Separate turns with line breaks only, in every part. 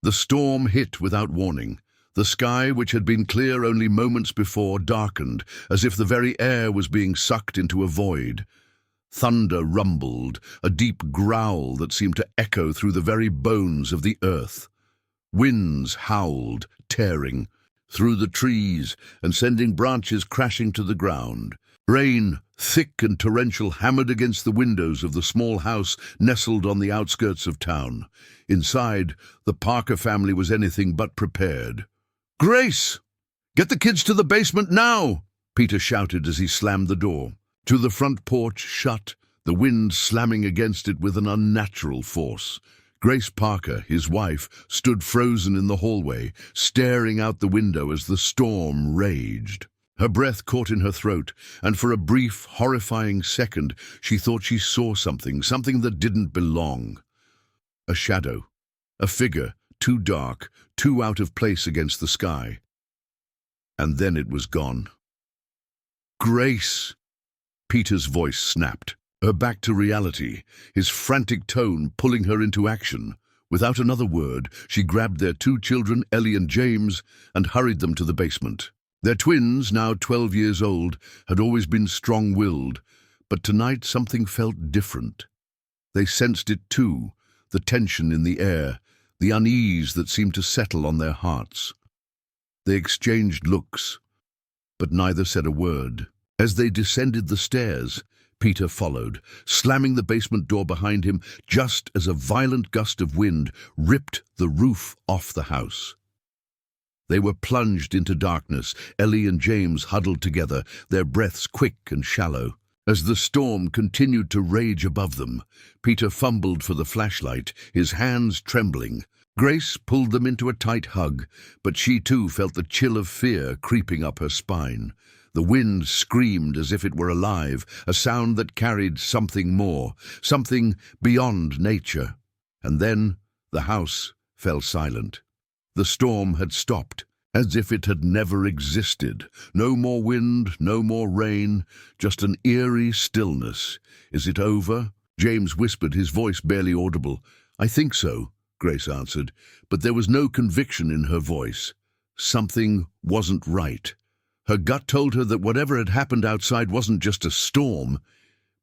The storm hit without warning. The sky, which had been clear only moments before, darkened, as if the very air was being sucked into a void. Thunder rumbled, a deep growl that seemed to echo through the very bones of the earth. Winds howled, tearing through the trees and sending branches crashing to the ground. Rain, thick and torrential, hammered against the windows of the small house nestled on the outskirts of town. Inside, the Parker family was anything but prepared. "Grace! Get the kids to the basement now!" Peter shouted as he slammed the door. To the front porch shut, the wind slamming against it with an unnatural force. Grace Parker, his wife, stood frozen in the hallway, staring out the window as the storm raged. Her breath caught in her throat, and for a brief, horrifying second, she thought she saw something that didn't belong. A shadow, a figure, too dark, too out of place against the sky. And then it was gone. "Grace!" Peter's voice snapped, her back to reality, his frantic tone pulling her into action. Without another word, she grabbed their 2 children, Ellie and James, and hurried them to the basement. Their twins, now 12 years old, had always been strong-willed, but tonight something felt different. They sensed it too, the tension in the air, the unease that seemed to settle on their hearts. They exchanged looks, but neither said a word. As they descended the stairs, Peter followed, slamming the basement door behind him just as a violent gust of wind ripped the roof off the house. They were plunged into darkness, Ellie and James huddled together, their breaths quick and shallow. As the storm continued to rage above them, Peter fumbled for the flashlight, his hands trembling. Grace pulled them into a tight hug, but she too felt the chill of fear creeping up her spine. The wind screamed as if it were alive, a sound that carried something more, something beyond nature. And then the house fell silent. The storm had stopped, as if it had never existed. No more wind, no more rain, just an eerie stillness. "Is it over?" James whispered, his voice barely audible. "I think so," Grace answered, but there was no conviction in her voice. Something wasn't right. Her gut told her that whatever had happened outside wasn't just a storm.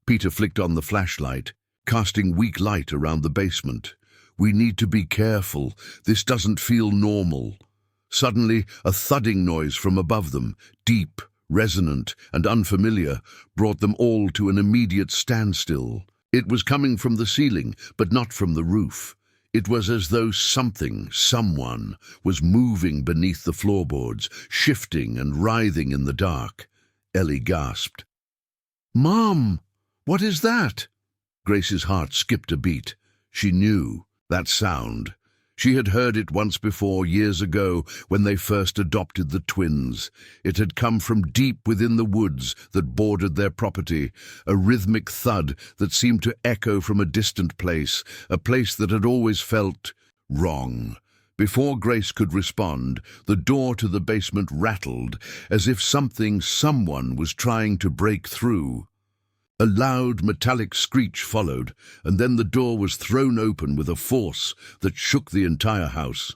Peter flicked on the flashlight, casting weak light around the basement. "We need to be careful. This doesn't feel normal." Suddenly, a thudding noise from above them, deep, resonant, and unfamiliar, brought them all to an immediate standstill. It was coming from the ceiling, but not from the roof. It was as though someone, was moving beneath the floorboards, shifting and writhing in the dark. Ellie gasped. "Mom, what is that?" Grace's heart skipped a beat. She knew that sound. She had heard it once before, years ago, when they first adopted the twins. It had come from deep within the woods that bordered their property, a rhythmic thud that seemed to echo from a distant place, a place that had always felt wrong. Before Grace could respond, the door to the basement rattled, as if someone was trying to break through. A loud, metallic screech followed, and then the door was thrown open with a force that shook the entire house.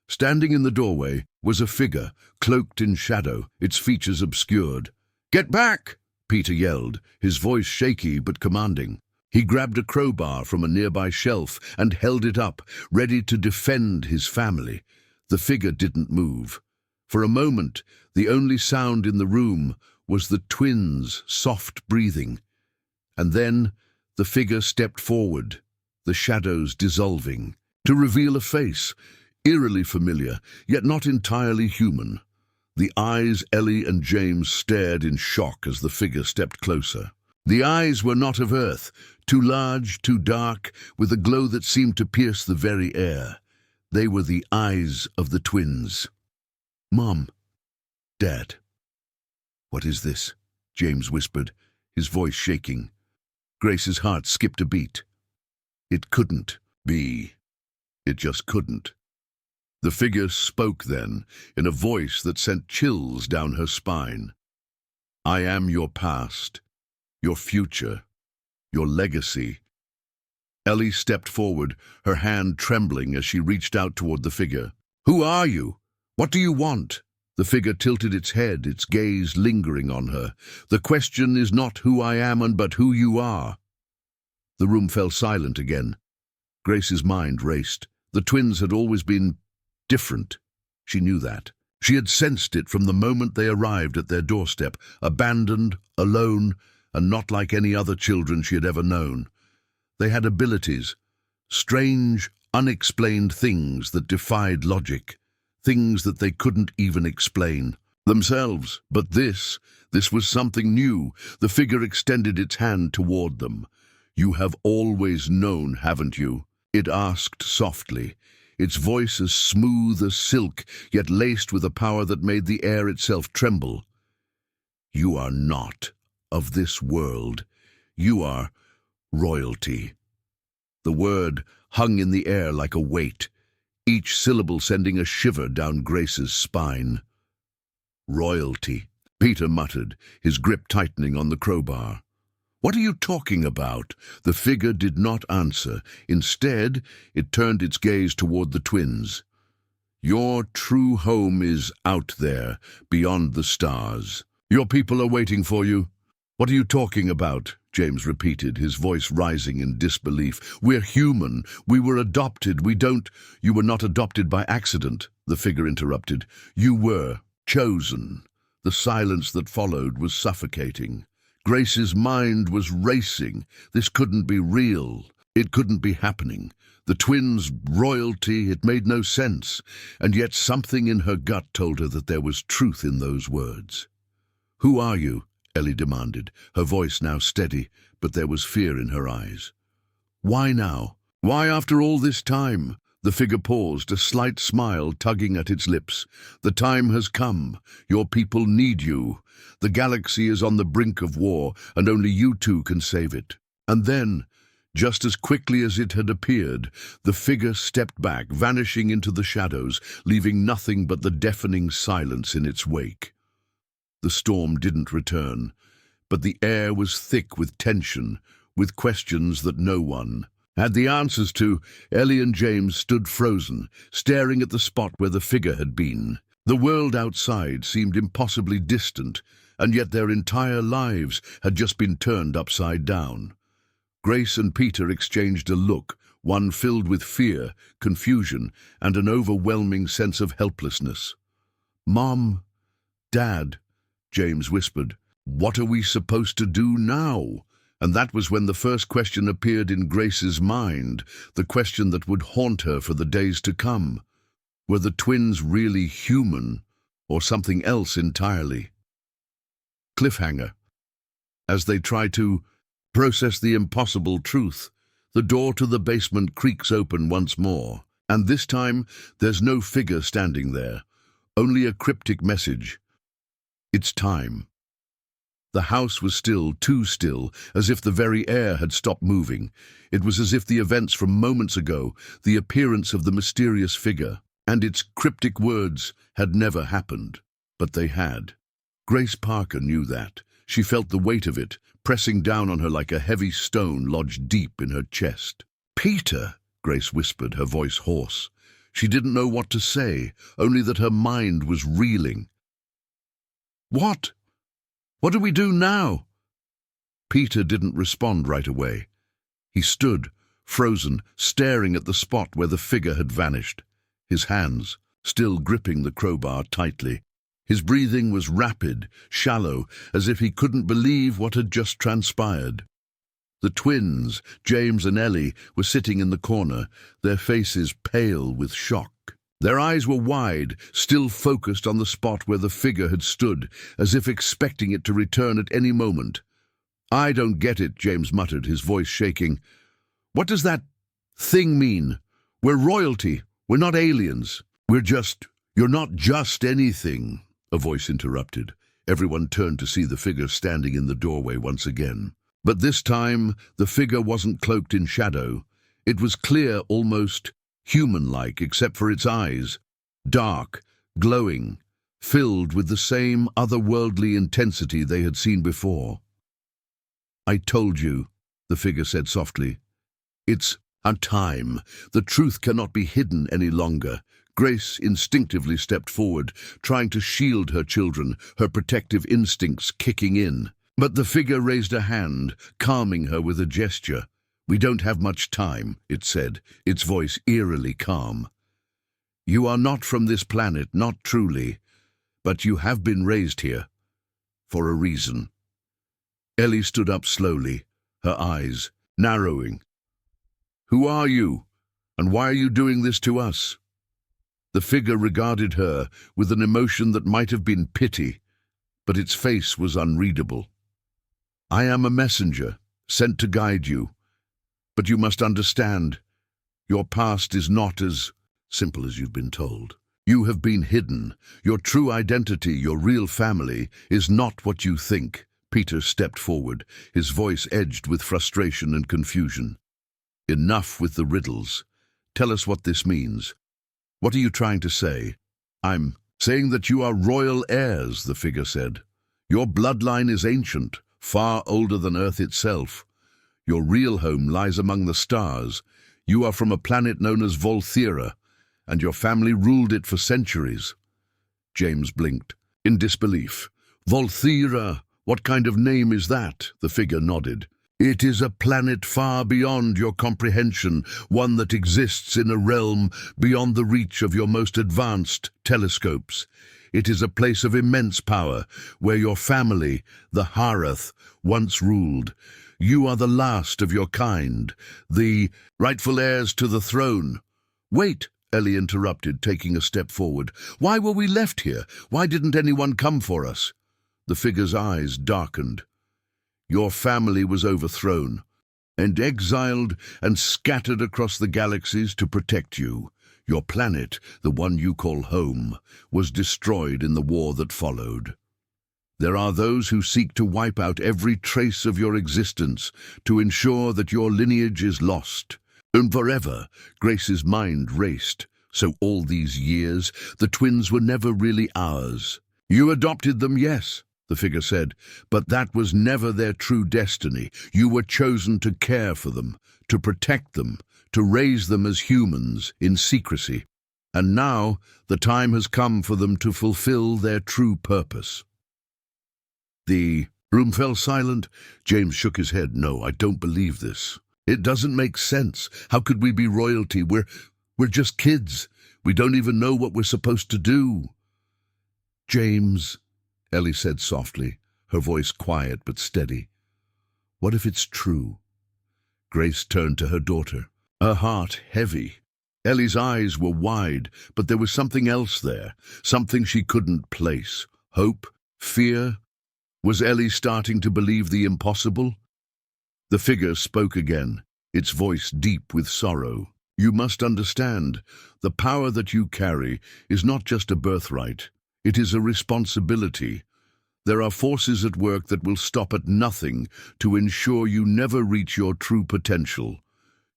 Standing in the doorway was a figure, cloaked in shadow, its features obscured. "Get back!" Peter yelled, his voice shaky but commanding. He grabbed a crowbar from a nearby shelf and held it up, ready to defend his family. The figure didn't move. For a moment, the only sound in the room was the twins' soft breathing. And then the figure stepped forward, the shadows dissolving, to reveal a face, eerily familiar, yet not entirely human. The eyes Ellie and James stared in shock as the figure stepped closer. The eyes were not of Earth, too large, too dark, with a glow that seemed to pierce the very air. They were the eyes of the twins. "Mom, Dad." "What is this?" James whispered, his voice shaking. Grace's heart skipped a beat. It couldn't be. It just couldn't. The figure spoke then, in a voice that sent chills down her spine. "I am your past, your future, your legacy. Ellie stepped forward, her hand trembling as she reached out toward the figure. "Who are you? What do you want?" The figure tilted its head, its gaze lingering on her. "The question is not who I am, but who you are." The room fell silent again. Grace's mind raced. The twins had always been different. She knew that. She had sensed it from the moment they arrived at their doorstep, abandoned, alone, and not like any other children she had ever known. They had abilities, strange, unexplained things that defied logic, things that they couldn't even explain themselves. But this was something new. The figure extended its hand toward them. "You have always known, haven't you?" it asked softly, its voice as smooth as silk, yet laced with a power that made the air itself tremble. "You are not of this world. You are royalty." The word hung in the air like a weight, each syllable sending a shiver down Grace's spine. "Royalty," Peter muttered, his grip tightening on the crowbar. "What are you talking about?" The figure did not answer. Instead, it turned its gaze toward the twins. "Your true home is out there, beyond the stars. Your people are waiting for you." "What are you talking about?" James repeated, his voice rising in disbelief. "We're human. We were adopted. We don't—" "You were not adopted by accident," the figure interrupted. "You were chosen." The silence that followed was suffocating. Grace's mind was racing. This couldn't be real. It couldn't be happening. The twins' royalty, it made no sense. And yet something in her gut told her that there was truth in those words. "Who are you?" Ellie demanded, her voice now steady, but there was fear in her eyes. "Why now? Why after all this time?" The figure paused, a slight smile tugging at its lips. "The time has come. Your people need you. The galaxy is on the brink of war, and only you two can save it." And then, just as quickly as it had appeared, the figure stepped back, vanishing into the shadows, leaving nothing but the deafening silence in its wake. The storm didn't return, but the air was thick with tension, with questions that no one had the answers to. Ellie and James stood frozen, staring at the spot where the figure had been. The world outside seemed impossibly distant, and yet their entire lives had just been turned upside down. Grace and Peter exchanged a look, one filled with fear, confusion, and an overwhelming sense of helplessness. "Mom, Dad," James whispered, "what are we supposed to do now?" And that was when the first question appeared in Grace's mind, the question that would haunt her for the days to come. Were the twins really human, or something else entirely? Cliffhanger. As they try to process the impossible truth, the door to the basement creaks open once more, and this time there's no figure standing there, only a cryptic message. It's time. The house was still, too still, as if the very air had stopped moving. It was as if the events from moments ago, the appearance of the mysterious figure, and its cryptic words had never happened. But they had. Grace Parker knew that. She felt the weight of it, pressing down on her like a heavy stone lodged deep in her chest. "Peter," Grace whispered, her voice hoarse. She didn't know what to say, only that her mind was reeling. "What? What do we do now?" Peter didn't respond right away. He stood, frozen, staring at the spot where the figure had vanished, his hands still gripping the crowbar tightly. His breathing was rapid, shallow, as if he couldn't believe what had just transpired. The twins, James and Ellie, were sitting in the corner, their faces pale with shock. Their eyes were wide, still focused on the spot where the figure had stood, as if expecting it to return at any moment. "I don't get it," James muttered, his voice shaking. "What does that thing mean? We're royalty. We're not aliens. You're not just anything," a voice interrupted. Everyone turned to see the figure standing in the doorway once again. But this time, the figure wasn't cloaked in shadow. It was clear, almost human-like, except for its eyes, dark, glowing, filled with the same otherworldly intensity they had seen before. "I told you," the figure said softly. It's our time. The truth cannot be hidden any longer. Grace instinctively stepped forward, trying to shield her children, her protective instincts kicking in. But the figure raised a hand, calming her with a gesture. "We don't have much time," it said, its voice eerily calm. "You are not from this planet, not truly, but you have been raised here, for a reason." Ellie stood up slowly, her eyes narrowing. "Who are you, and why are you doing this to us?" The figure regarded her with an emotion that might have been pity, but its face was unreadable. "I am a messenger, sent to guide you. But you must understand, your past is not as simple as you've been told. You have been hidden. Your true identity, your real family, is not what you think." Peter stepped forward, his voice edged with frustration and confusion. "Enough with the riddles. Tell us what this means. What are you trying to say?" "I'm saying that you are royal heirs," the figure said. "Your bloodline is ancient, far older than Earth itself. Your real home lies among the stars. You are from a planet known as Volthera, and your family ruled it for centuries." James blinked, in disbelief. "Volthera? What kind of name is that?" The figure nodded. "It is a planet far beyond your comprehension, one that exists in a realm beyond the reach of your most advanced telescopes. It is a place of immense power, where your family, the Harath, once ruled. You are the last of your kind, the rightful heirs to the throne." "Wait," Ellie interrupted, taking a step forward. "Why were we left here? Why didn't anyone come for us?" The figure's eyes darkened. "Your family was overthrown and exiled and scattered across the galaxies to protect you. Your planet, the one you call home, was destroyed in the war that followed. There are those who seek to wipe out every trace of your existence to ensure that your lineage is lost. And forever." Grace's mind raced. "So all these years, the twins were never really ours." "You adopted them, yes," the figure said, "but that was never their true destiny. You were chosen to care for them, to protect them, to raise them as humans in secrecy. And now the time has come for them to fulfill their true purpose." The room fell silent. James shook his head. "No, I don't believe this. It doesn't make sense. How could we be royalty? We're just kids. We don't even know what we're supposed to do." "James," Ellie said softly, her voice quiet but steady. "What if it's true?" Grace turned to her daughter, her heart heavy. Ellie's eyes were wide, but there was something else there, something she couldn't place. Hope? Fear? Was Ellie starting to believe the impossible? The figure spoke again, its voice deep with sorrow. "You must understand, the power that you carry is not just a birthright. It is a responsibility. There are forces at work that will stop at nothing to ensure you never reach your true potential.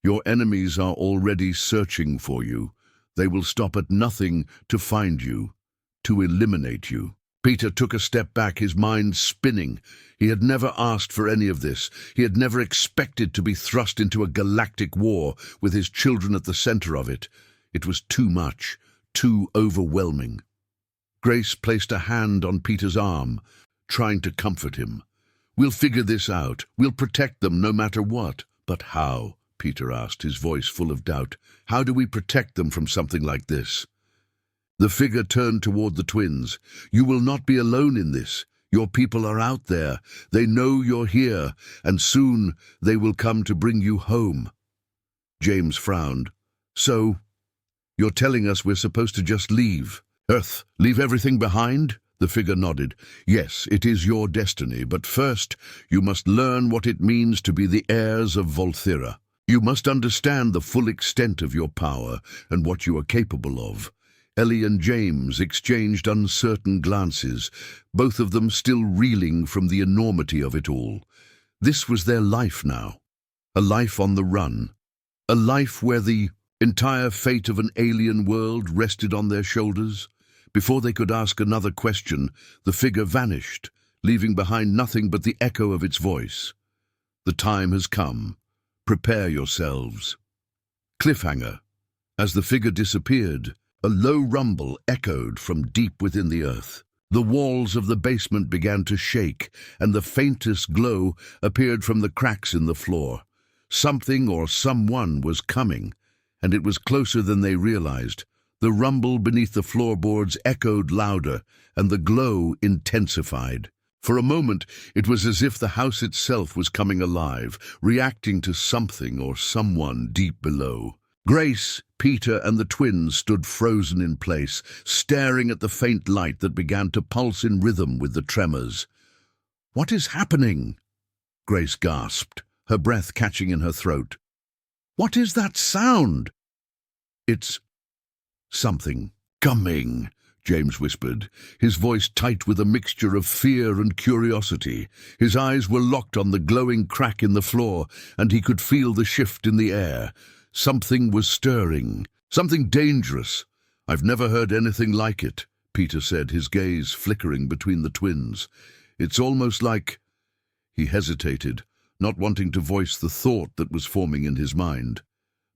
Your enemies are already searching for you. They will stop at nothing to find you, to eliminate you." Peter took a step back, his mind spinning. He had never asked for any of this. He had never expected to be thrust into a galactic war with his children at the center of it. It was too much, too overwhelming. Grace placed a hand on Peter's arm, trying to comfort him. "We'll figure this out. We'll protect them no matter what." "But how?" Peter asked, his voice full of doubt. "How do we protect them from something like this?" The figure turned toward the twins. "You will not be alone in this. Your people are out there. They know you're here, and soon they will come to bring you home." James frowned. "So, you're telling us we're supposed to just leave? Earth, leave everything behind?" The figure nodded. "Yes, it is your destiny, but first you must learn what it means to be the heirs of Volthera. You must understand the full extent of your power and what you are capable of." Ellie and James exchanged uncertain glances, both of them still reeling from the enormity of it all. This was their life now, a life on the run, a life where the entire fate of an alien world rested on their shoulders. Before they could ask another question, the figure vanished, leaving behind nothing but the echo of its voice. "The time has come. Prepare yourselves. Cliffhanger. As the figure disappeared, a low rumble echoed from deep within the earth. The walls of the basement began to shake, and the faintest glow appeared from the cracks in the floor. Something or someone was coming, and it was closer than they realized. The rumble beneath the floorboards echoed louder, and the glow intensified. For a moment, it was as if the house itself was coming alive, reacting to something or someone deep below. Grace, Peter, and the twins stood frozen in place, staring at the faint light that began to pulse in rhythm with the tremors. "What is happening?" Grace gasped, her breath catching in her throat. "What is that sound?" "It's something coming," James whispered, his voice tight with a mixture of fear and curiosity. His eyes were locked on the glowing crack in the floor, and he could feel the shift in the air. Something was stirring, something dangerous. "I've never heard anything like it," Peter said, his gaze flickering between the twins. "It's almost like—" He hesitated, not wanting to voice the thought that was forming in his mind.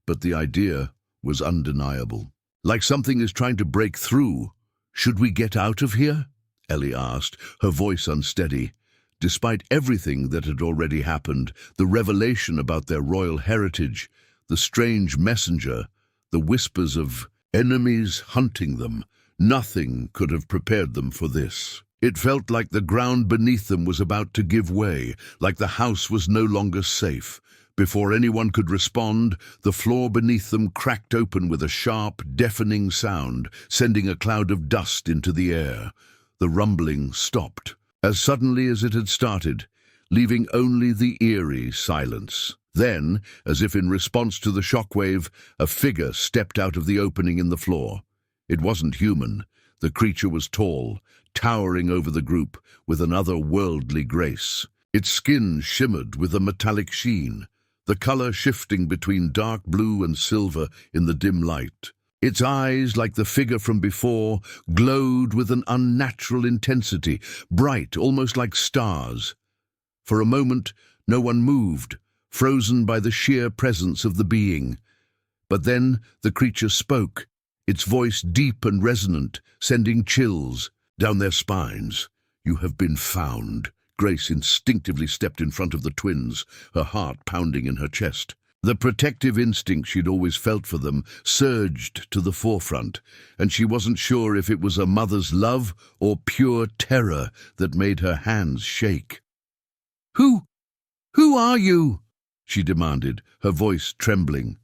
But the idea was undeniable. "Like something is trying to break through. Should we get out of here?" Ellie asked, her voice unsteady. Despite everything that had already happened, the revelation about their royal heritage, the strange messenger, the whispers of enemies hunting them, nothing could have prepared them for this. It felt like the ground beneath them was about to give way, like the house was no longer safe. Before anyone could respond, the floor beneath them cracked open with a sharp, deafening sound, sending a cloud of dust into the air. The rumbling stopped, as suddenly as it had started, leaving only the eerie silence. Then, as if in response to the shockwave, a figure stepped out of the opening in the floor. It wasn't human. The creature was tall, towering over the group with an otherworldly grace. Its skin shimmered with a metallic sheen, the color shifting between dark blue and silver in the dim light. Its eyes, like the figure from before, glowed with an unnatural intensity, bright, almost like stars. For a moment, no one moved, frozen by the sheer presence of the being. But then the creature spoke, its voice deep and resonant, sending chills down their spines. "You have been found." Grace instinctively stepped in front of the twins, her heart pounding in her chest. The protective instinct she'd always felt for them surged to the forefront, and she wasn't sure if it was a mother's love or pure terror that made her hands shake. Who are you?" she demanded, her voice trembling.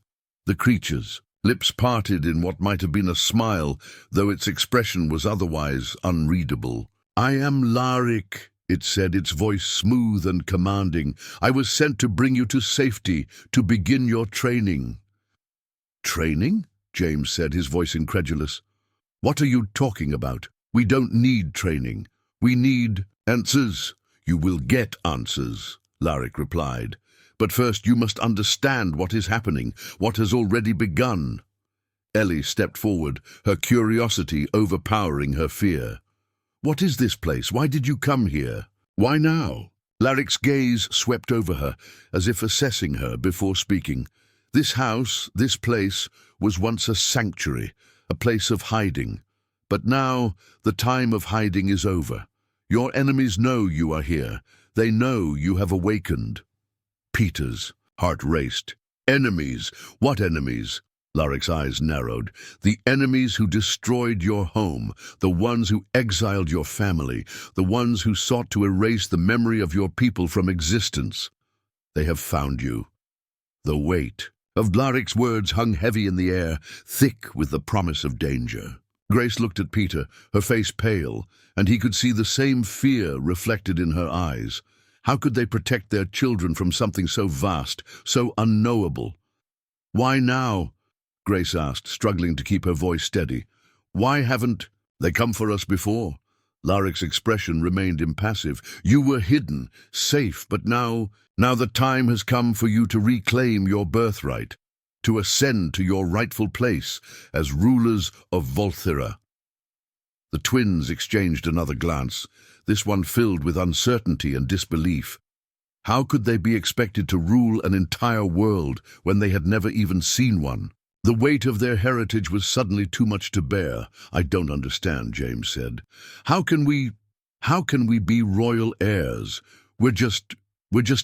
The creature's lips parted in what might have been a smile, though its expression was otherwise unreadable. "I am Larik," it said, its voice smooth and commanding. "I was sent to bring you to safety, to begin your training." "Training?" James said, his voice incredulous. "What are you talking about? We don't need training. We need answers." "You will get answers," Larik replied. "But first you must understand what is happening, what has already begun." Ellie stepped forward, her curiosity overpowering her fear. "What is this place? Why did you come here? Why now?" Larik's gaze swept over her, as if assessing her before speaking. "This house, this place, was once a sanctuary, a place of hiding. But now the time of hiding is over. Your enemies know you are here. They know you have awakened." Peter's heart raced. "Enemies? What enemies?" Larik's eyes narrowed. "The enemies who destroyed your home, the ones who exiled your family, the ones who sought to erase the memory of your people from existence. They have found you." The weight of Larik's words hung heavy in the air, thick with the promise of danger. Grace looked at Peter, her face pale, and he could see the same fear reflected in her eyes. How could they protect their children from something so vast, so unknowable? "Why now?" Grace asked, struggling to keep her voice steady. "Why haven't they come for us before?" Larik's expression remained impassive. "You were hidden, safe, but now the time has come for you to reclaim your birthright, to ascend to your rightful place as rulers of Volthira." The twins exchanged another glance, this one filled with uncertainty and disbelief. How could they be expected to rule an entire world when they had never even seen one? The weight of their heritage was suddenly too much to bear. I don't understand, James said. How can we be royal heirs? We're just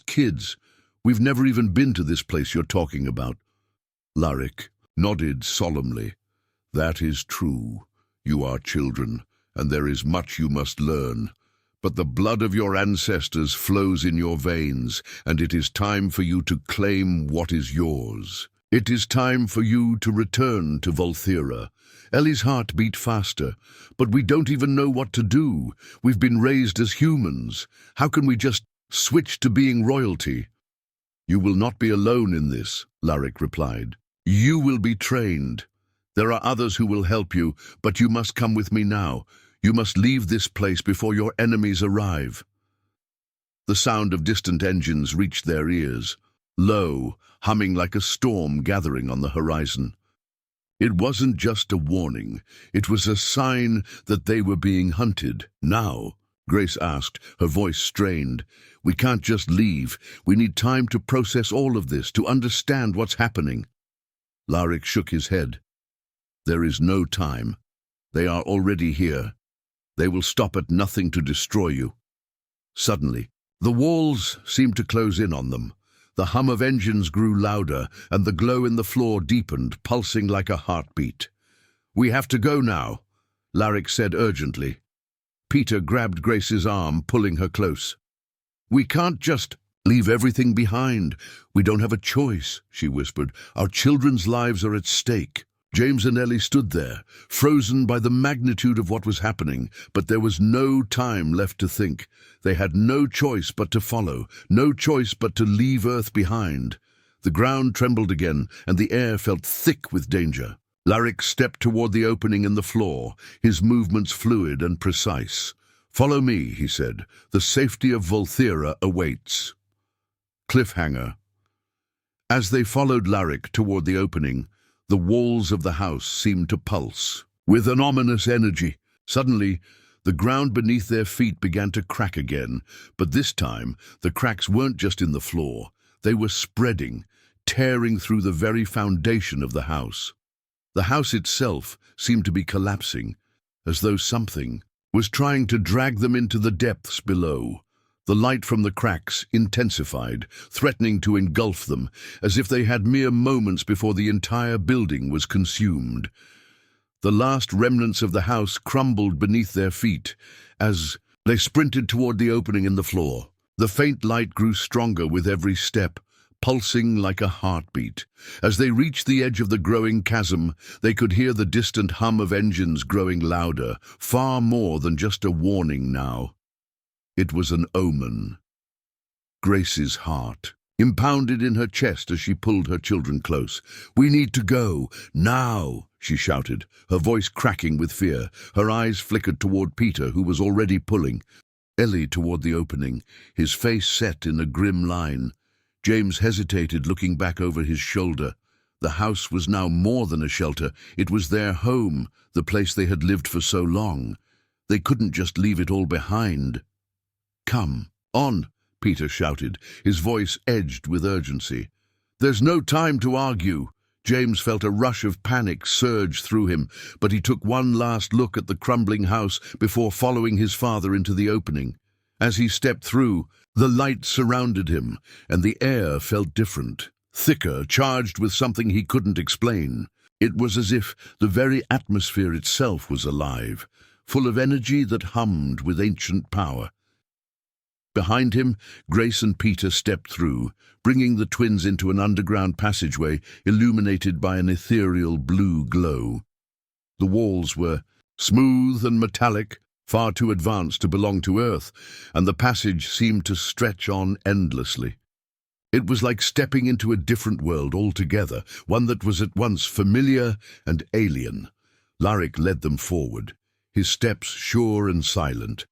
kids. We've never even been to this place you're talking about. Larik nodded solemnly. That is true. You are children, and there is much you must learn. But the blood of your ancestors flows in your veins, and it is time for you to claim what is yours. It is time for you to return to Volthera. Ellie's heart beat faster. But we don't even know what to do. We've been raised as humans. How can we just switch to being royalty? You will not be alone in this, Larik replied. You will be trained. There are others who will help you, but you must come with me now. You must leave this place before your enemies arrive. The sound of distant engines reached their ears, low, humming like a storm gathering on the horizon. It wasn't just a warning. It was a sign that they were being hunted. Now, Grace asked, her voice strained. We can't just leave. We need time to process all of this, to understand what's happening. Larik shook his head. There is no time. They are already here. They will stop at nothing to destroy you. Suddenly, the walls seemed to close in on them. The hum of engines grew louder, and the glow in the floor deepened, pulsing like a heartbeat. We have to go now, Larik said urgently. Peter grabbed Grace's arm, pulling her close. We can't just leave everything behind. We don't have a choice, she whispered. Our children's lives are at stake. James and Ellie stood there, frozen by the magnitude of what was happening, but there was no time left to think. They had no choice but to follow, no choice but to leave Earth behind. The ground trembled again, and the air felt thick with danger. Larik stepped toward the opening in the floor, his movements fluid and precise. Follow me, he said. The safety of Volthera awaits. Cliffhanger. As they followed Larik toward the opening, the walls of the house seemed to pulse with an ominous energy. Suddenly, the ground beneath their feet began to crack again, but this time the cracks weren't just in the floor. They were spreading, tearing through the very foundation of the house. The house itself seemed to be collapsing, as though something was trying to drag them into the depths below. The light from the cracks intensified, threatening to engulf them, as if they had mere moments before the entire building was consumed. The last remnants of the house crumbled beneath their feet as they sprinted toward the opening in the floor. The faint light grew stronger with every step, pulsing like a heartbeat. As they reached the edge of the growing chasm, they could hear the distant hum of engines growing louder, far more than just a warning now. It was an omen. Grace's heart impounded in her chest as she pulled her children close. We need to go, now, she shouted, her voice cracking with fear. Her eyes flickered toward Peter, who was already pulling. Ellie toward the opening, his face set in a grim line. James hesitated, looking back over his shoulder. The house was now more than a shelter. It was their home, the place they had lived for so long. They couldn't just leave it all behind. Come, on, Peter shouted, his voice edged with urgency. There's no time to argue. James felt a rush of panic surge through him, but he took one last look at the crumbling house before following his father into the opening. As he stepped through, the light surrounded him, and the air felt different, thicker, charged with something he couldn't explain. It was as if the very atmosphere itself was alive, full of energy that hummed with ancient power. Behind him, Grace and Peter stepped through, bringing the twins into an underground passageway illuminated by an ethereal blue glow. The walls were smooth and metallic, far too advanced to belong to Earth, and the passage seemed to stretch on endlessly. It was like stepping into a different world altogether, one that was at once familiar and alien. Larik led them forward, his steps sure and silent,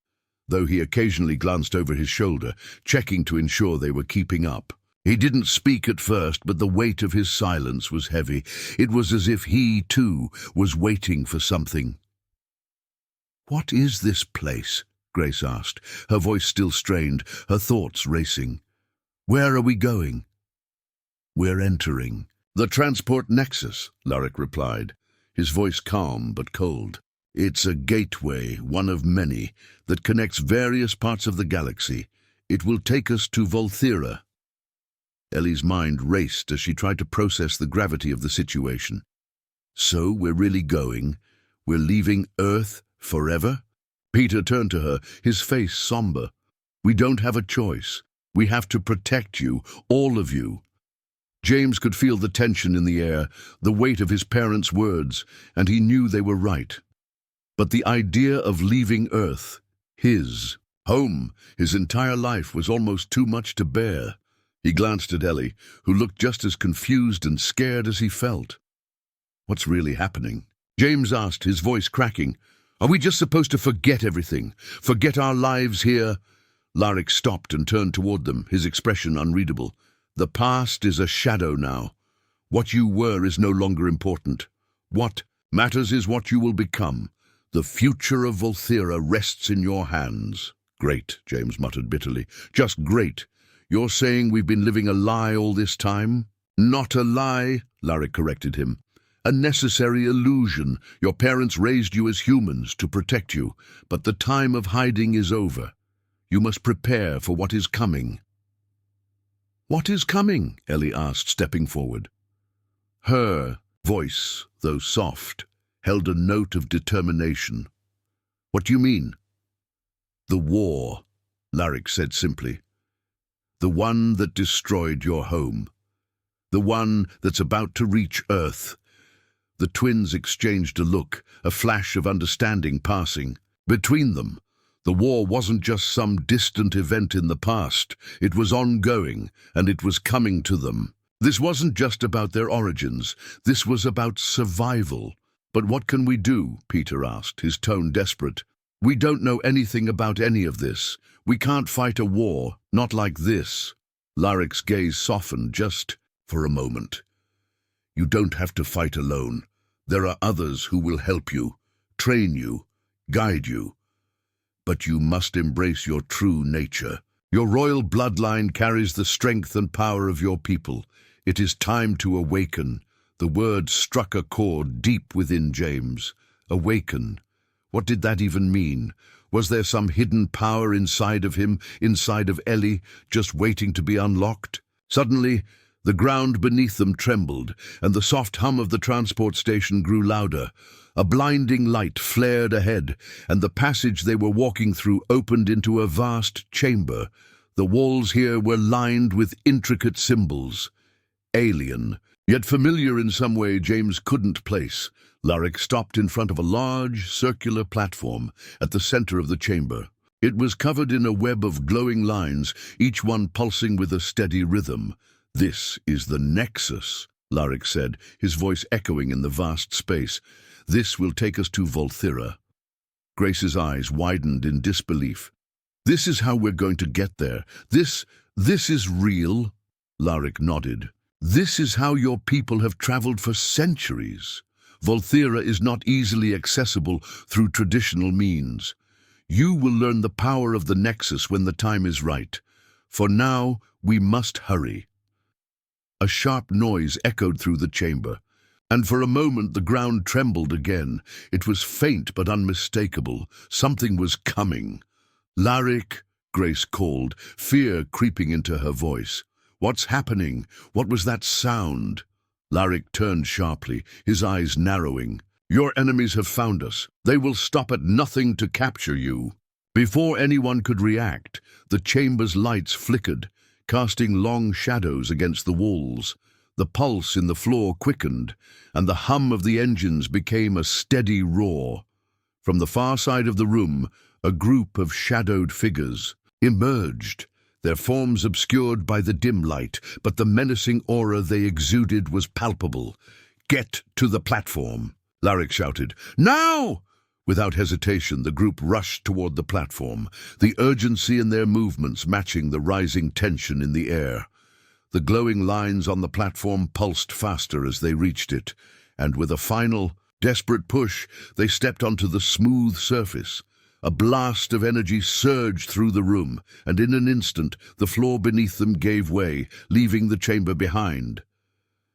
though he occasionally glanced over his shoulder, checking to ensure they were keeping up. He didn't speak at first, but the weight of his silence was heavy. It was as if he, too, was waiting for something. "What is this place?" Grace asked, her voice still strained, her thoughts racing. Where are we going? We're entering the transport nexus, Laric replied, his voice calm but cold. It's a gateway, one of many, that connects various parts of the galaxy. It will take us to Volthera. Ellie's mind raced as she tried to process the gravity of the situation. So we're really going? We're leaving Earth forever? Peter turned to her, his face somber. We don't have a choice. We have to protect you, all of you. James could feel the tension in the air, the weight of his parents' words, and he knew they were right. But the idea of leaving Earth, his home, his entire life, was almost too much to bear. He glanced at Ellie, who looked just as confused and scared as he felt. What's really happening? James asked, his voice cracking. Are we just supposed to forget everything? Forget our lives here? Laric stopped and turned toward them, his expression unreadable. The past is a shadow now. What you were is no longer important. What matters is what you will become. The future of Volthera rests in your hands. Great, James muttered bitterly. Just great. You're saying we've been living a lie all this time? Not a lie, Laric corrected him. A necessary illusion. Your parents raised you as humans to protect you, but the time of hiding is over. You must prepare for what is coming. What is coming? Ellie asked, stepping forward. Her voice, though soft, held a note of determination. What do you mean? The war, Laric said simply. The one that destroyed your home. The one that's about to reach Earth. The twins exchanged a look, a flash of understanding passing. Between them, the war wasn't just some distant event in the past. It was ongoing, and it was coming to them. This wasn't just about their origins. This was about survival. But what can we do? Peter asked, his tone desperate. We don't know anything about any of this. We can't fight a war, not like this. Laric's gaze softened just for a moment. You don't have to fight alone. There are others who will help you, train you, guide you. But you must embrace your true nature. Your royal bloodline carries the strength and power of your people. It is time to awaken. The word struck a chord deep within James. Awaken. What did that even mean? Was there some hidden power inside of him, inside of Ellie, just waiting to be unlocked? Suddenly, the ground beneath them trembled, and the soft hum of the transport station grew louder. A blinding light flared ahead, and the passage they were walking through opened into a vast chamber. The walls here were lined with intricate symbols. Alien, yet familiar in some way James couldn't place. Laric stopped in front of a large, circular platform at the center of the chamber. It was covered in a web of glowing lines, each one pulsing with a steady rhythm. This is the Nexus, Laric said, his voice echoing in the vast space. This will take us to Volthera. Grace's eyes widened in disbelief. This is how we're going to get there. This is real? Laric nodded. This is how your people have traveled for centuries. Volthera is not easily accessible through traditional means. You will learn the power of the Nexus when the time is right. For now, we must hurry. A sharp noise echoed through the chamber, and for a moment the ground trembled again. It was faint but unmistakable. Something was coming. Laric, Grace called, fear creeping into her voice. What's happening? What was that sound? Laric turned sharply, his eyes narrowing. Your enemies have found us. They will stop at nothing to capture you. Before anyone could react, the chamber's lights flickered, casting long shadows against the walls. The pulse in the floor quickened, and the hum of the engines became a steady roar. From the far side of the room, a group of shadowed figures emerged, their forms obscured by the dim light, but the menacing aura they exuded was palpable. Get to the platform, Laric shouted. Now! Without hesitation, the group rushed toward the platform, the urgency in their movements matching the rising tension in the air. The glowing lines on the platform pulsed faster as they reached it, and with a final, desperate push, they stepped onto the smooth surface. A blast of energy surged through the room, and in an instant the floor beneath them gave way, leaving the chamber behind.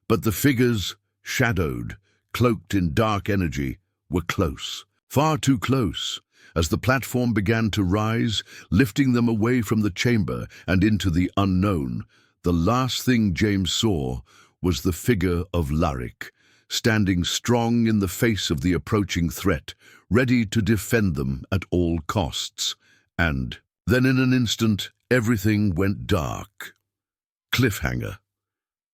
But the figures, shadowed, cloaked in dark energy, were close, far too close. As the platform began to rise, lifting them away from the chamber and into the unknown, the last thing James saw was the figure of Larik, standing strong in the face of the approaching threat, ready to defend them at all costs. And then in an instant, everything went dark. Cliffhanger.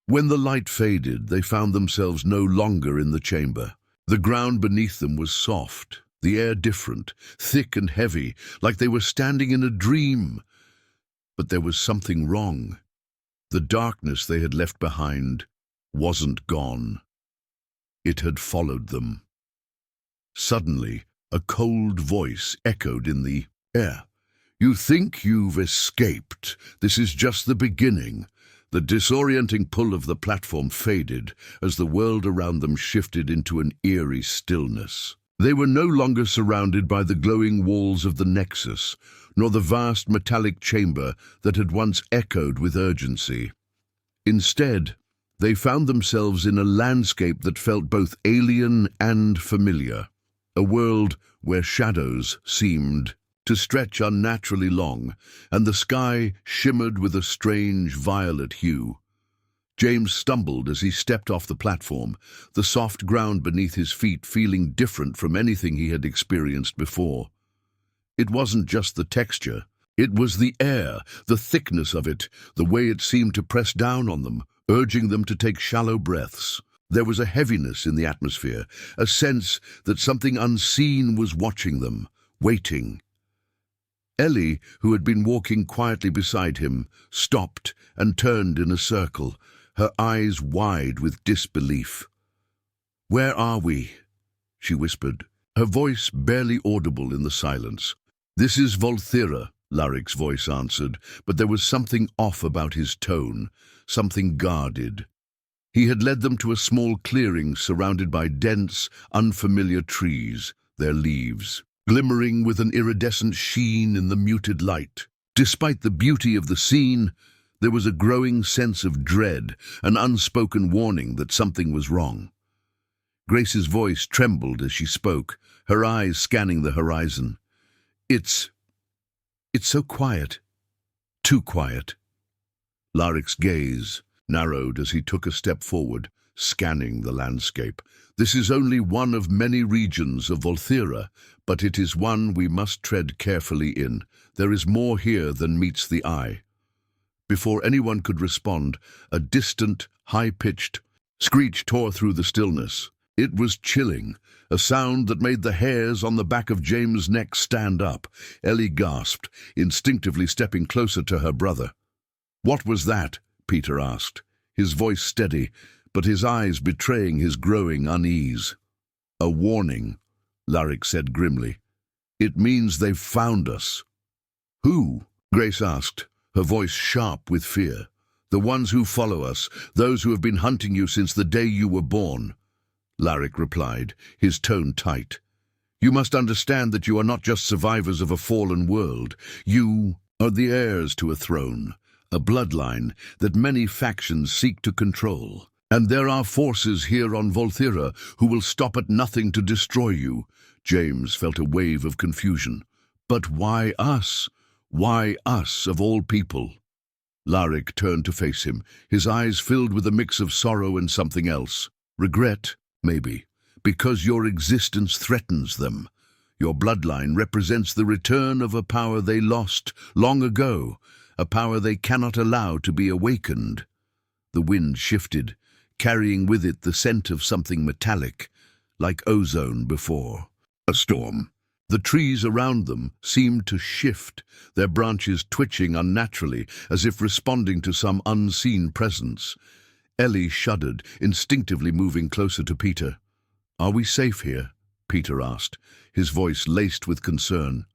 When the light faded, they found themselves no longer in the chamber. The ground beneath them was soft, the air different, thick and heavy, like they were standing in a dream. But there was something wrong. The darkness they had left behind wasn't gone. It had followed them. Suddenly, a cold voice echoed in the air. "You think you've escaped. This is just the beginning." The disorienting pull of the platform faded as the world around them shifted into an eerie stillness. They were no longer surrounded by the glowing walls of the Nexus, nor the vast metallic chamber that had once echoed with urgency. Instead, they found themselves in a landscape that felt both alien and familiar, a world where shadows seemed to stretch unnaturally long, and the sky shimmered with a strange violet hue. James stumbled as he stepped off the platform, the soft ground beneath his feet feeling different from anything he had experienced before. It wasn't just the texture, it was the air, the thickness of it, the way it seemed to press down on them, urging them to take shallow breaths. There was a heaviness in the atmosphere, a sense that something unseen was watching them, waiting. Ellie, who had been walking quietly beside him, stopped and turned in a circle, her eyes wide with disbelief. "Where are we?" she whispered, her voice barely audible in the silence. "This is Volthera," Larik's voice answered, but there was something off about his tone, something guarded. He had led them to a small clearing surrounded by dense, unfamiliar trees, their leaves glimmering with an iridescent sheen in the muted light. Despite the beauty of the scene, there was a growing sense of dread, an unspoken warning that something was wrong. Grace's voice trembled as she spoke, her eyes scanning the horizon. It's so quiet. Too quiet." Larik's gaze narrowed as he took a step forward, scanning the landscape. "This is only one of many regions of Volthera, but it is one we must tread carefully in. There is more here than meets the eye." Before anyone could respond, a distant, high-pitched screech tore through the stillness. It was chilling, a sound that made the hairs on the back of James' neck stand up. Ellie gasped, instinctively stepping closer to her brother. "What was that?" Peter asked, his voice steady, but his eyes betraying his growing unease. "A warning," Larik said grimly. "It means they've found us." "Who?" Grace asked, her voice sharp with fear. "The ones who follow us, those who have been hunting you since the day you were born," Larik replied, his tone tight. "You must understand that you are not just survivors of a fallen world. You are the heirs to a throne, a bloodline that many factions seek to control. And there are forces here on Volthera who will stop at nothing to destroy you." James felt a wave of confusion. "But why us? Why us, of all people?" Larik turned to face him, his eyes filled with a mix of sorrow and something else. "Regret, maybe, because your existence threatens them. Your bloodline represents the return of a power they lost long ago, a power they cannot allow to be awakened." The wind shifted, carrying with it the scent of something metallic, like ozone before a storm. The trees around them seemed to shift, their branches twitching unnaturally, as if responding to some unseen presence. Ellie shuddered, instinctively moving closer to Peter. "Are we safe here?" Peter asked, his voice laced with concern.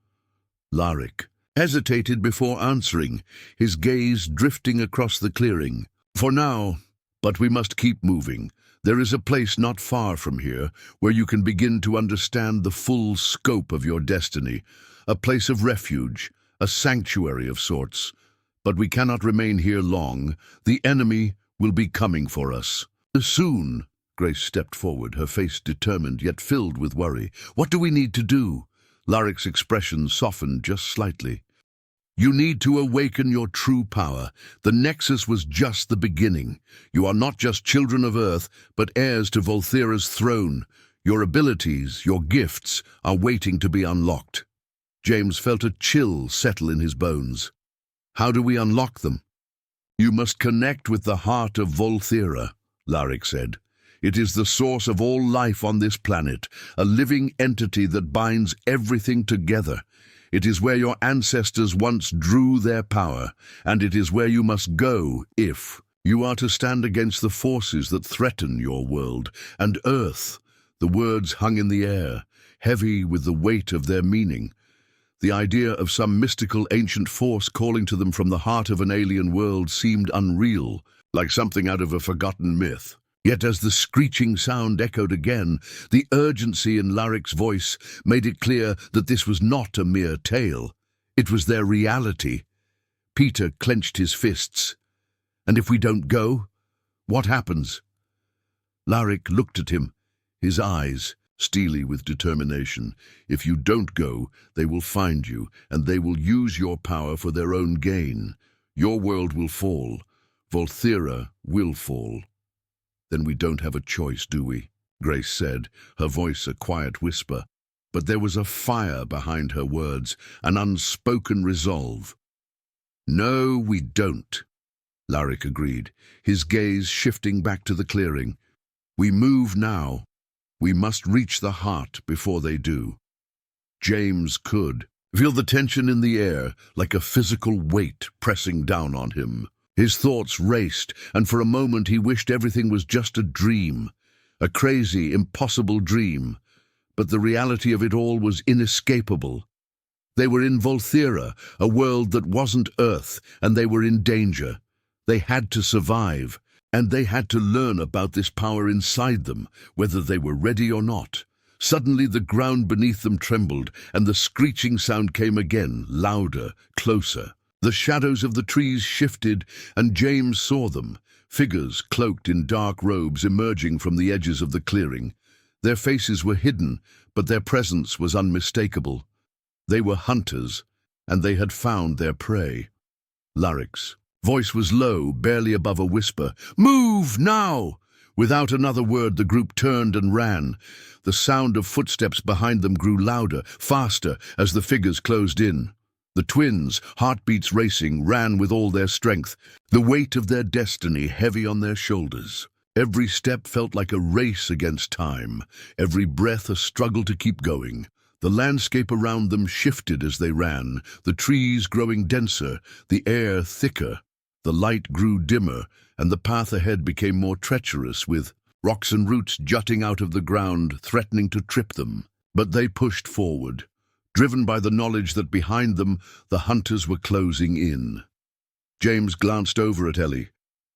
Larik hesitated before answering, his gaze drifting across the clearing. "For now, but we must keep moving. There is a place not far from here where you can begin to understand the full scope of your destiny, a place of refuge, a sanctuary of sorts. But we cannot remain here long. The enemy will be coming for us. Soon. Grace stepped forward, her face determined yet filled with worry. What do we need to do? Larik's expression softened just slightly. You need to awaken your true power. The Nexus was just the beginning. You are not just children of Earth, but heirs to Volthera's throne. Your abilities, your gifts, are waiting to be unlocked. James felt a chill settle in his bones. How do we unlock them? You must connect with the heart of Volthera, Larik said. It is the source of all life on this planet, a living entity that binds everything together. It is where your ancestors once drew their power, and it is where you must go if you are to stand against the forces that threaten your world. And Earth, the words hung in the air, heavy with the weight of their meaning. The idea of some mystical ancient force calling to them from the heart of an alien world seemed unreal, like something out of a forgotten myth. Yet as the screeching sound echoed again, the urgency in Larik's voice made it clear that this was not a mere tale. It was their reality. Peter clenched his fists. And if we don't go, what happens? Larik looked at him, his eyes steely with determination. If you don't go, they will find you, and they will use your power for their own gain. Your world will fall. Volthera will fall. Then we don't have a choice, do we? Grace said, her voice a quiet whisper. But there was a fire behind her words, an unspoken resolve. No, we don't, Larik agreed, his gaze shifting back to the clearing. We move now. We must reach the heart before they do. James could feel the tension in the air, like a physical weight pressing down on him. His thoughts raced, and for a moment he wished everything was just a dream, a crazy, impossible dream. But the reality of it all was inescapable. They were in Volthera, a world that wasn't Earth, and they were in danger. They had to survive, and they had to learn about this power inside them, whether they were ready or not. Suddenly the ground beneath them trembled, and the screeching sound came again, louder, closer. The shadows of the trees shifted, and James saw them, figures cloaked in dark robes emerging from the edges of the clearing. Their faces were hidden, but their presence was unmistakable. They were hunters, and they had found their prey. Larik's voice was low, barely above a whisper. "Move, now!" Without another word, the group turned and ran. The sound of footsteps behind them grew louder, faster, as the figures closed in. The twins, heartbeats racing, ran with all their strength, the weight of their destiny heavy on their shoulders. Every step felt like a race against time, every breath a struggle to keep going. The landscape around them shifted as they ran, the trees growing denser, the air thicker. The light grew dimmer, and the path ahead became more treacherous, with rocks and roots jutting out of the ground, threatening to trip them. But they pushed forward, driven by the knowledge that behind them the hunters were closing in. James glanced over at Ellie,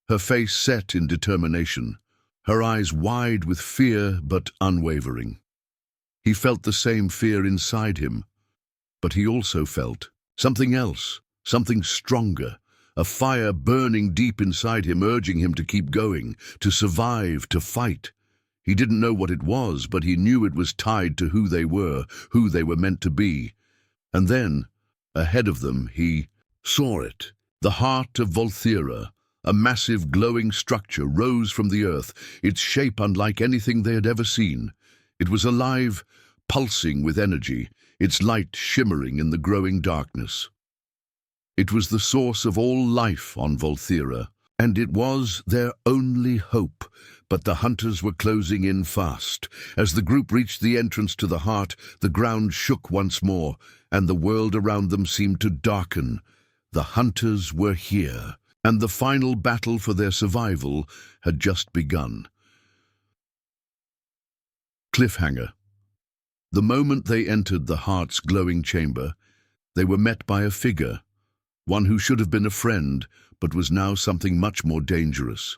her face set in determination, her eyes wide with fear but unwavering. He felt the same fear inside him, but he also felt something else, something stronger, a fire burning deep inside him, urging him to keep going, to survive, to fight. He didn't know what it was, but he knew it was tied to who they were meant to be. And then, ahead of them, he saw it. The heart of Volthera, a massive glowing structure, rose from the earth, its shape unlike anything they had ever seen. It was alive, pulsing with energy, its light shimmering in the growing darkness. It was the source of all life on Volthera, and it was their only hope. But the hunters were closing in fast. As the group reached the entrance to the heart, the ground shook once more, and the world around them seemed to darken. The hunters were here, and the final battle for their survival had just begun. Cliffhanger. The moment they entered the heart's glowing chamber, they were met by a figure, one who should have been a friend, but was now something much more dangerous.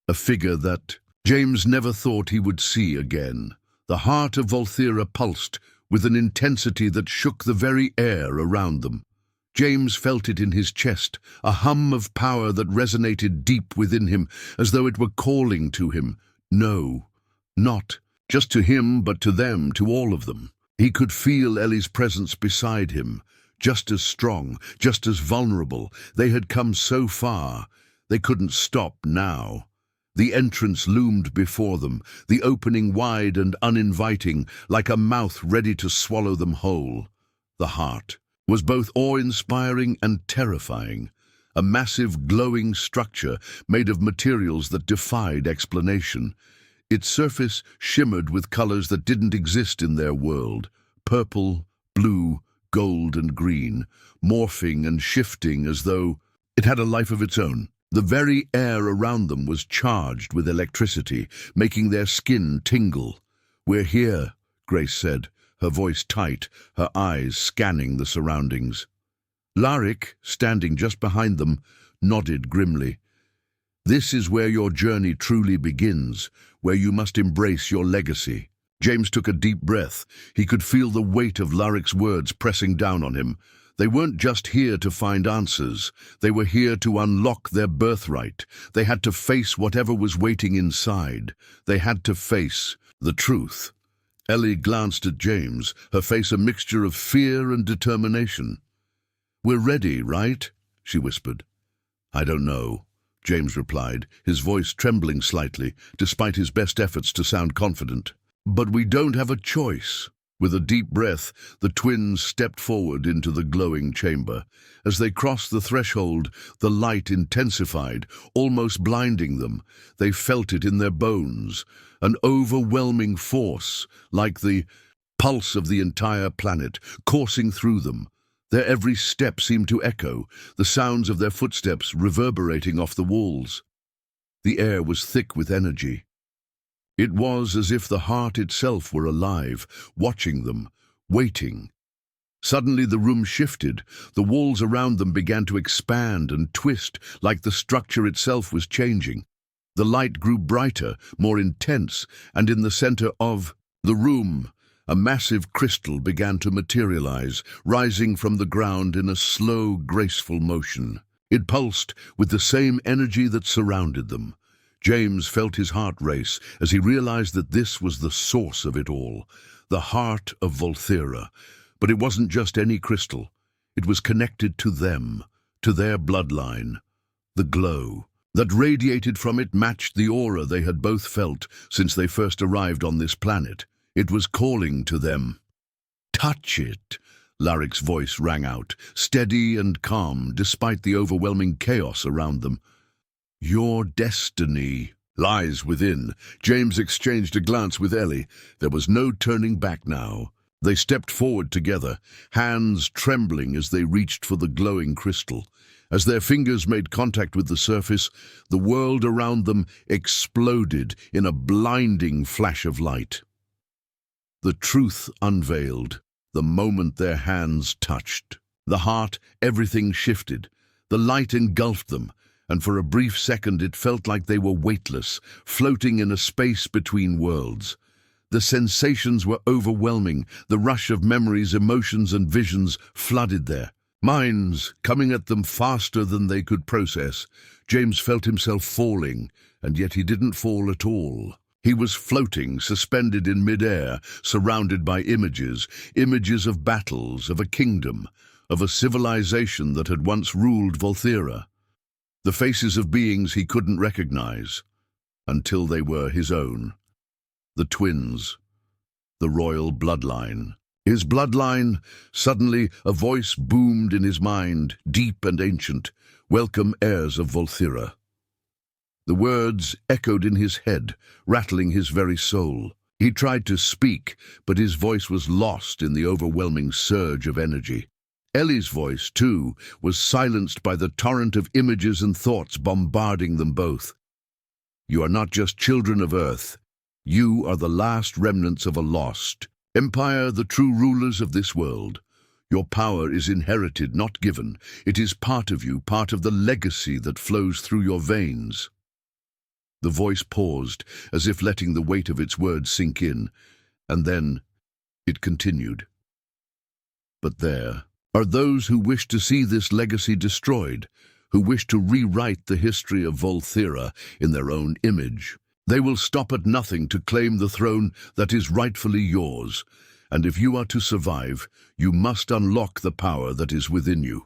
A figure that James never thought he would see again. The heart of Volthera pulsed with an intensity that shook the very air around them. James felt it in his chest, a hum of power that resonated deep within him, as though it were calling to him. No, not just to him, but to them, to all of them. He could feel Ellie's presence beside him, just as strong, just as vulnerable. They had come so far. They couldn't stop now. The entrance loomed before them, the opening wide and uninviting, like a mouth ready to swallow them whole. The heart was both awe-inspiring and terrifying, a massive glowing structure made of materials that defied explanation. Its surface shimmered with colors that didn't exist in their world: purple, blue, gold and green, morphing and shifting as though it had a life of its own. The very air around them was charged with electricity, making their skin tingle. "We're here," Grace said, her voice tight, her eyes scanning the surroundings. Larik, standing just behind them, nodded grimly. "This is where your journey truly begins, where you must embrace your legacy." James took a deep breath. He could feel the weight of Larik's words pressing down on him. They weren't just here to find answers. They were here to unlock their birthright. They had to face whatever was waiting inside. They had to face the truth. Ellie glanced at James, her face a mixture of fear and determination. "We're ready, right?" she whispered. "I don't know," James replied, his voice trembling slightly, despite his best efforts to sound confident. "But we don't have a choice." With a deep breath, the twins stepped forward into the glowing chamber. As they crossed the threshold, the light intensified, almost blinding them. They felt it in their bones, an overwhelming force, like the pulse of the entire planet, coursing through them. Their every step seemed to echo, the sounds of their footsteps reverberating off the walls. The air was thick with energy. It was as if the heart itself were alive, watching them, waiting. Suddenly the room shifted. The walls around them began to expand and twist, like the structure itself was changing. The light grew brighter, more intense, and in the center of the room, a massive crystal began to materialize, rising from the ground in a slow, graceful motion. It pulsed with the same energy that surrounded them. James felt his heart race as he realized that this was the source of it all, the heart of Volthera. But it wasn't just any crystal. It was connected to them, to their bloodline. The glow that radiated from it matched the aura they had both felt since they first arrived on this planet. It was calling to them. "Touch it!" Larik's voice rang out, steady and calm despite the overwhelming chaos around them. "Your destiny lies within." James exchanged a glance with Ellie. There was no turning back now. They stepped forward together, hands trembling as they reached for the glowing crystal. As their fingers made contact with the surface, the world around them exploded in a blinding flash of light. The truth unveiled the moment their hands touched. The heart, everything shifted. The light engulfed them, and for a brief second it felt like they were weightless, floating in a space between worlds. The sensations were overwhelming. The rush of memories, emotions, and visions flooded their minds, coming at them faster than they could process. James felt himself falling, and yet he didn't fall at all. He was floating, suspended in mid-air, surrounded by images of battles, of a kingdom, of a civilization that had once ruled Volthera. The faces of beings he couldn't recognize, until they were his own. The twins, the royal bloodline. His bloodline. Suddenly a voice boomed in his mind, deep and ancient. "Welcome, heirs of Volthera." The words echoed in his head, rattling his very soul. He tried to speak, but his voice was lost in the overwhelming surge of energy. Ellie's voice, too, was silenced by the torrent of images and thoughts bombarding them both. "You are not just children of Earth. You are the last remnants of a lost empire, the true rulers of this world. Your power is inherited, not given. It is part of you, part of the legacy that flows through your veins." The voice paused, as if letting the weight of its words sink in, and then it continued. But there are those who wish to see this legacy destroyed, who wish to rewrite the history of Volthera in their own image. They will stop at nothing to claim the throne that is rightfully yours, and if you are to survive, you must unlock the power that is within you.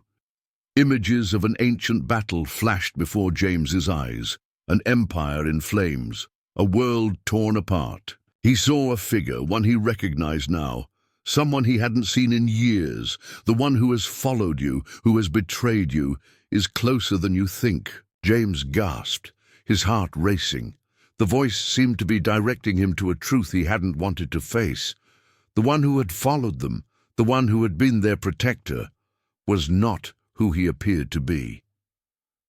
Images of an ancient battle flashed before James's eyes, an empire in flames, a world torn apart. He saw a figure, one he recognized now, someone he hadn't seen in years, the one who has followed you, who has betrayed you, is closer than you think. James gasped, his heart racing. The voice seemed to be directing him to a truth he hadn't wanted to face. The one who had followed them, the one who had been their protector, was not who he appeared to be.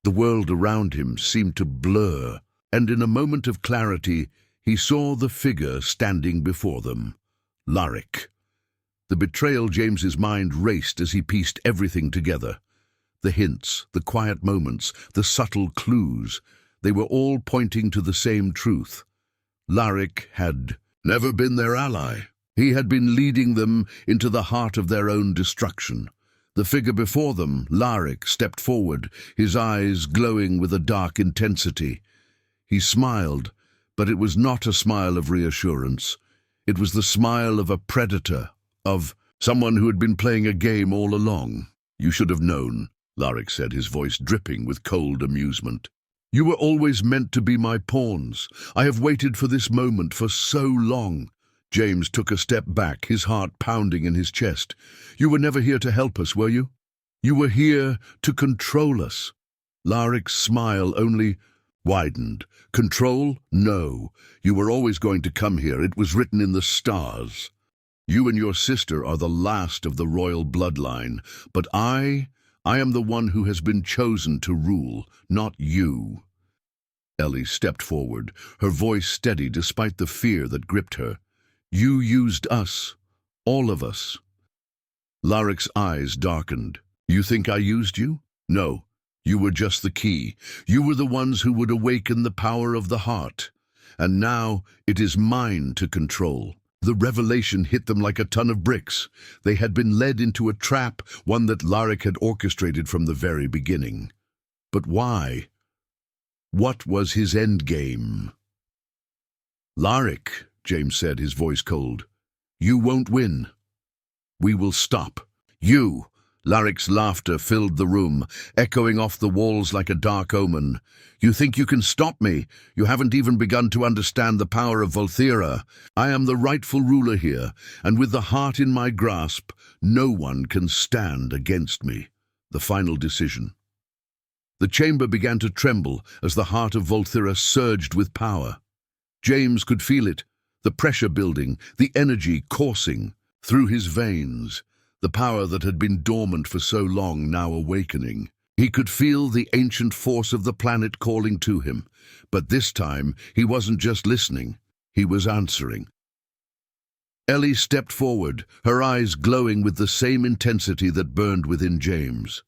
The world around him seemed to blur, and in a moment of clarity, he saw the figure standing before them, Laric. The betrayal James's mind raced as he pieced everything together. The hints, the quiet moments, the subtle clues, they were all pointing to the same truth. Laric had never been their ally. He had been leading them into the heart of their own destruction. The figure before them, Laric, stepped forward, his eyes glowing with a dark intensity. He smiled, but it was not a smile of reassurance. It was the smile of a predator, of someone who had been playing a game all along. "You should have known," Laric said, his voice dripping with cold amusement. "You were always meant to be my pawns. I have waited for this moment for so long." James took a step back, his heart pounding in his chest. "You were never here to help us, were you? You were here to control us." Laric's smile only widened. "Control? No. You were always going to come here. It was written in the stars. You and your sister are the last of the royal bloodline, but I am the one who has been chosen to rule, not you." Ellie stepped forward, her voice steady despite the fear that gripped her. "You used us, all of us." Laric's eyes darkened. "You think I used you? No, you were just the key. You were the ones who would awaken the power of the heart. And now it is mine to control." The revelation hit them like a ton of bricks. They had been led into a trap, one that Laric had orchestrated from the very beginning. But why? What was his endgame? "Laric," James said, his voice cold, "you won't win. We will stop. You." Laric's laughter filled the room, echoing off the walls like a dark omen. "You think you can stop me? You haven't even begun to understand the power of Volthera. I am the rightful ruler here, and with the heart in my grasp, no one can stand against me." The final decision. The chamber began to tremble as the heart of Volthera surged with power. James could feel it, the pressure building, the energy coursing through his veins. The power that had been dormant for so long now awakening. He could feel the ancient force of the planet calling to him, but this time he wasn't just listening, he was answering. Ellie stepped forward, her eyes glowing with the same intensity that burned within James.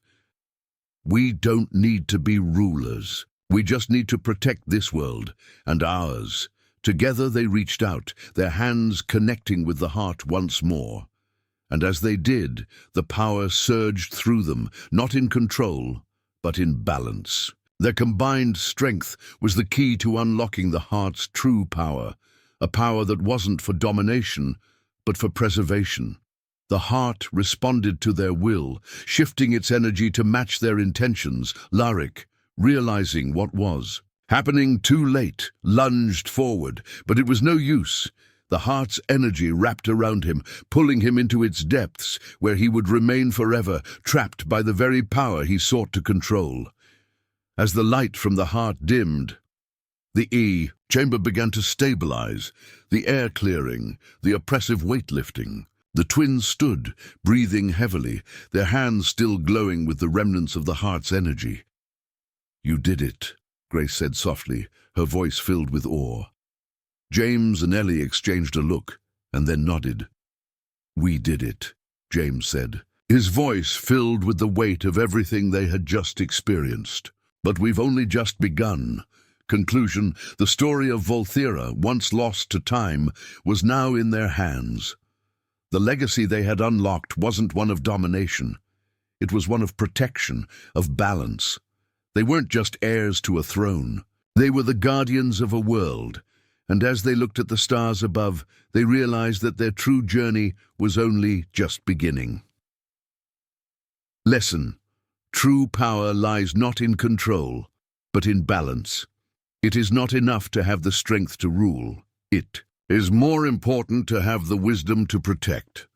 "We don't need to be rulers. We just need to protect this world, and ours." Together they reached out, their hands connecting with the heart once more. And as they did, the power surged through them, not in control, but in balance. Their combined strength was the key to unlocking the heart's true power, a power that wasn't for domination, but for preservation. The heart responded to their will, shifting its energy to match their intentions. Laric, realizing what was happening too late, lunged forward, but it was no use. The heart's energy wrapped around him, pulling him into its depths, where he would remain forever, trapped by the very power he sought to control. As the light from the heart dimmed, the chamber began to stabilize, the air clearing, the oppressive weight lifting. The twins stood, breathing heavily, their hands still glowing with the remnants of the heart's energy. "You did it," Grace said softly, her voice filled with awe. James and Ellie exchanged a look, and then nodded. "We did it," James said, his voice filled with the weight of everything they had just experienced. "But we've only just begun. Conclusion: the story of Volthera, once lost to time, was now in their hands. The legacy they had unlocked wasn't one of domination. It was one of protection, of balance. They weren't just heirs to a throne. They were the guardians of a world, and as they looked at the stars above, they realized that their true journey was only just beginning. Lesson: true power lies not in control, but in balance. It is not enough to have the strength to rule. It is more important to have the wisdom to protect.